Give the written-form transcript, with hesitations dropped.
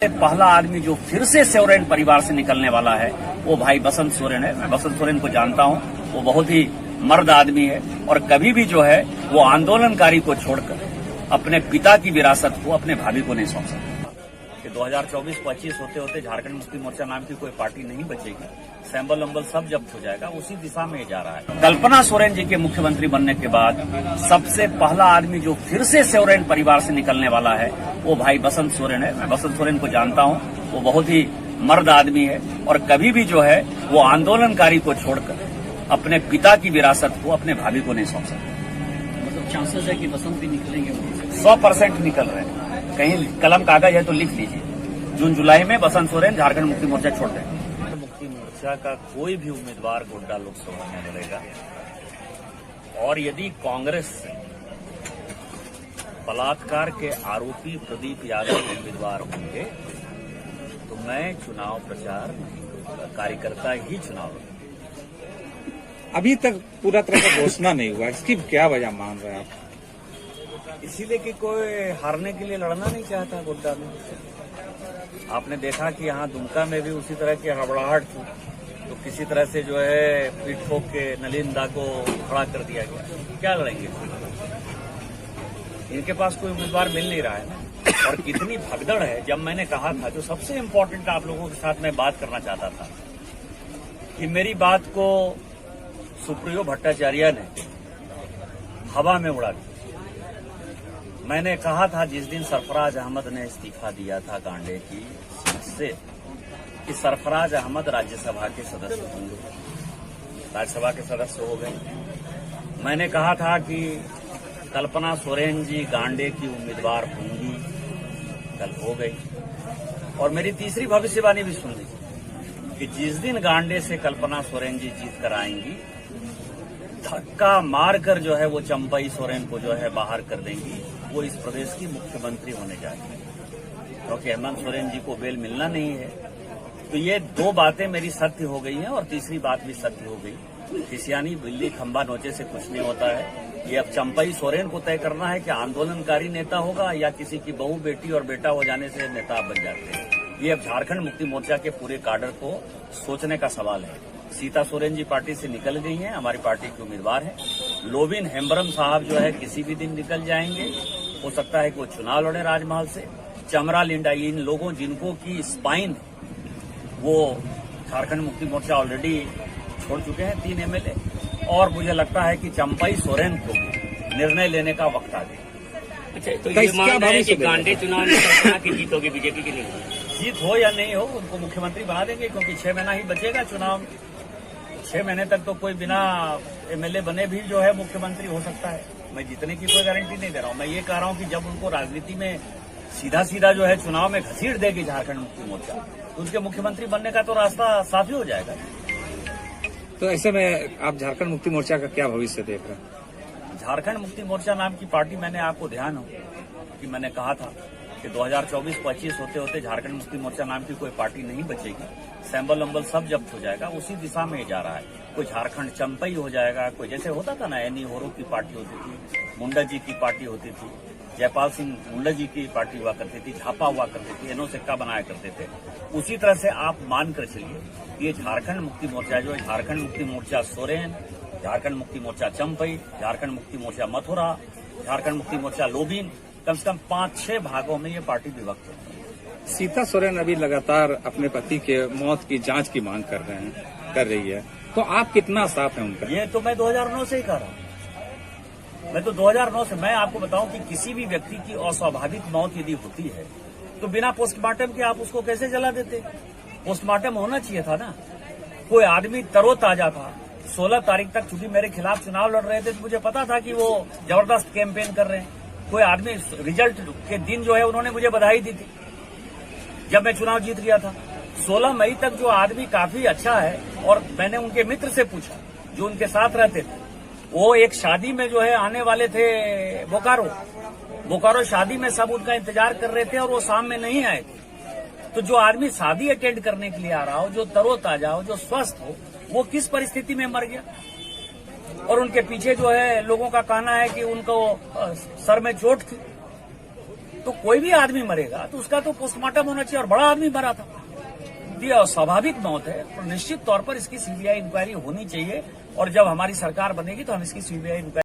पहला आदमी जो फिर से सोरेन परिवार से निकलने वाला है वो भाई बसंत सोरेन है। मैं बसंत सोरेन को जानता हूं, वो बहुत ही मर्द आदमी है और कभी भी जो है वो आंदोलनकारी को छोड़कर अपने पिता की विरासत को अपने भाभी को नहीं सौंप सकता। कि 2024-25 होते होते झारखंड मुक्ति मोर्चा नाम की कोई पार्टी नहीं बचेगी, सैंबल अम्बल सब जब्त हो जाएगा, उसी दिशा में जा रहा है। कल्पना सोरेन जी के मुख्यमंत्री बनने के बाद सबसे पहला आदमी जो फिर से सोरेन परिवार से निकलने वाला है वो भाई बसंत सोरेन है। मैं बसंत सोरेन को जानता हूं, वो बहुत ही मर्द आदमी है और कभी भी जो है वो आंदोलनकारी को छोड़कर अपने पिता की विरासत को अपने भाभी को नहीं सौंप सकता। मतलब चांसेस है कि बसंत भी निकलेंगे? 100% निकल रहे हैं। कहीं कलम कागज है तो लिख लीजिए, जून जुलाई में बसंत सोरेन झारखंड मुक्ति मोर्चा छोड़ देंगे। मुक्ति मोर्चा का कोई भी उम्मीदवार गोड्डा लोकसभा में लड़ेगा और यदि कांग्रेस से बलात्कार के आरोपी प्रदीप यादव उम्मीदवार होंगे तो मैं चुनाव प्रचार नहीं करूंगा, कार्यकर्ता ही चुनाव लड़ेंगे। अभी तक पूरा तरह का घोषणा नहीं हुआ, इसकी क्या वजह मान रहे हैं आप? इसीलिए कि कोई हारने के लिए लड़ना नहीं चाहता गोड्डा में। आपने देखा कि यहाँ दुमका में भी उसी तरह की हड़बड़ाहट थी, तो किसी तरह से जो है पीठ ठोक के नलिन दा को खड़ा कर दिया गया। क्या लड़ेंगे? इनके पास कोई उम्मीदवार मिल नहीं रहा है ना। और कितनी भगदड़ है। जब मैंने कहा था, जो सबसे इम्पोर्टेंट आप लोगों के साथ मैं बात करना चाहता था कि मेरी बात को सुप्रियो भट्टाचार्य ने हवा में उड़ा दिया। मैंने कहा था जिस दिन सरफराज अहमद ने इस्तीफा दिया था गांडे की सीट से कि सरफराज अहमद राज्यसभा के सदस्य होंगे, राज्यसभा के सदस्य हो गए। मैंने कहा था कि कल्पना सोरेन जी गांडे की उम्मीदवार होंगी, कल हो गई। और मेरी तीसरी भविष्यवाणी भी सुन ली कि जिस दिन गांडे से कल्पना सोरेन जी जीत कर आएंगी, धक्का मारकर जो है वो चंपई सोरेन को जो है बाहर कर देंगी, वो इस प्रदेश की मुख्यमंत्री होने जाएगी, क्योंकि हेमंत सोरेन जी को बेल मिलना नहीं है। तो ये दो बातें मेरी सत्य हो गई हैं और तीसरी बात भी सत्य हो गई। खिसियानी बिल्ली खंबा नोचे से कुछ नहीं होता है। ये अब चंपई सोरेन को तय करना है कि आंदोलनकारी नेता होगा या किसी की बहू बेटी और बेटा हो जाने से नेता बन जाते हैं। ये अब झारखंड मुक्ति मोर्चा के पूरे काडर को सोचने का सवाल है। सीता सोरेन जी पार्टी से निकल गई हैं, हमारी पार्टी की उम्मीदवार है। लोबिन हेम्ब्रम साहब जो है किसी भी दिन निकल जाएंगे, हो सकता है कि वो चुनाव लड़े राजमहल से। चमरा लिंडा, इन लोगों जिनको की स्पाइन वो झारखंड मुक्ति मोर्चा ऑलरेडी छोड़ चुके हैं, 3 एमएलए। और मुझे लगता है कि चंपई सोरेन को निर्णय लेने का वक्त आ गया। अच्छा, तो ये मान रहे हैं कि गांडे चुनाव में कल्पना की जीत होगी बीजेपी की? नहीं, जीत हो या नहीं हो उनको मुख्यमंत्री बना देंगे, क्योंकि 6 महीना ही बचेगा चुनाव। 6 महीने तक तो कोई बिना एमएलए बने भी जो है मुख्यमंत्री हो सकता है। मैं जीतने की कोई गारंटी नहीं दे रहा हूं। मैं ये कह रहा हूं कि जब उनको राजनीति में सीधा सीधा जो है चुनाव में घसीट देगी झारखंड मुक्ति मोर्चा, तो उनके मुख्यमंत्री बनने का तो रास्ता साफ ही हो जाएगा। तो ऐसे में आप झारखंड मुक्ति मोर्चा का क्या भविष्य देख रहे हैं? झारखंड मुक्ति मोर्चा नाम की पार्टी, मैंने आपको ध्यान हो कि मैंने कहा था कि 2024-25 होते होते झारखंड मुक्ति मोर्चा नाम की कोई पार्टी नहीं बचेगी, सैंबल अम्बल सब जब्त हो जाएगा, उसी दिशा में जा रहा है। कोई झारखंड चंपई हो जाएगा, कोई जैसे होता था ना, एनी होरो की पार्टी होती थी, मुंडा जी की पार्टी होती थी, जयपाल सिंह मुंडा जी की पार्टी हुआ करती थी, झापा हुआ करती थी, एनो सिक्का बनाया करते थे। उसी तरह से आप मान कर चलिए ये झारखंड मुक्ति मोर्चा जो है, झारखंड मुक्ति मोर्चा सोरेन, झारखंड मुक्ति मोर्चा चंपई, झारखंड मुक्ति मोर्चा मथुरा, झारखंड मुक्ति मोर्चा लोबिन, कम से कम 5-6 भागों में ये पार्टी विभक्त है। सीता सोरेन अभी लगातार अपने पति के मौत की जांच की मांग कर रही है, तो आप कितना साफ है उनका? ये तो मैं 2009 से ही कर रहा हूँ। मैं तो 2009 से, मैं आपको बताऊं कि किसी भी व्यक्ति की अस्वाभाविक मौत यदि होती है तो बिना पोस्टमार्टम के आप उसको कैसे जला देते? पोस्टमार्टम होना चाहिए था ना। कोई आदमी तरोताजा था, 16 तारीख तक चूंकि मेरे खिलाफ चुनाव लड़ रहे थे तो मुझे पता था कि वो जबरदस्त कैंपेन कर रहे हैं। कोई आदमी रिजल्ट के दिन जो है उन्होंने मुझे बधाई दी थी जब मैं चुनाव जीत गया था। 16 मई तक जो आदमी काफी अच्छा है, और मैंने उनके मित्र से पूछा जो उनके साथ रहते थे, वो एक शादी में जो है आने वाले थे बोकारो शादी में, सब उनका इंतजार कर रहे थे और वो शाम में नहीं आए थे। तो जो आदमी शादी अटेंड करने के लिए आ रहा हो, जो तरोताजा हो, जो स्वस्थ हो, वो किस परिस्थिति में मर गया? और उनके पीछे जो है लोगों का कहना है कि उनको सर में चोट थी। तो कोई भी आदमी मरेगा तो उसका तो पोस्टमार्टम होना चाहिए, और बड़ा आदमी मरा था, ये स्वाभाविक मौत है। तो निश्चित तौर पर इसकी सीबीआई इंक्वायरी होनी चाहिए, और जब हमारी सरकार बनेगी तो हम इसकी सीबीआई इंक्वायरी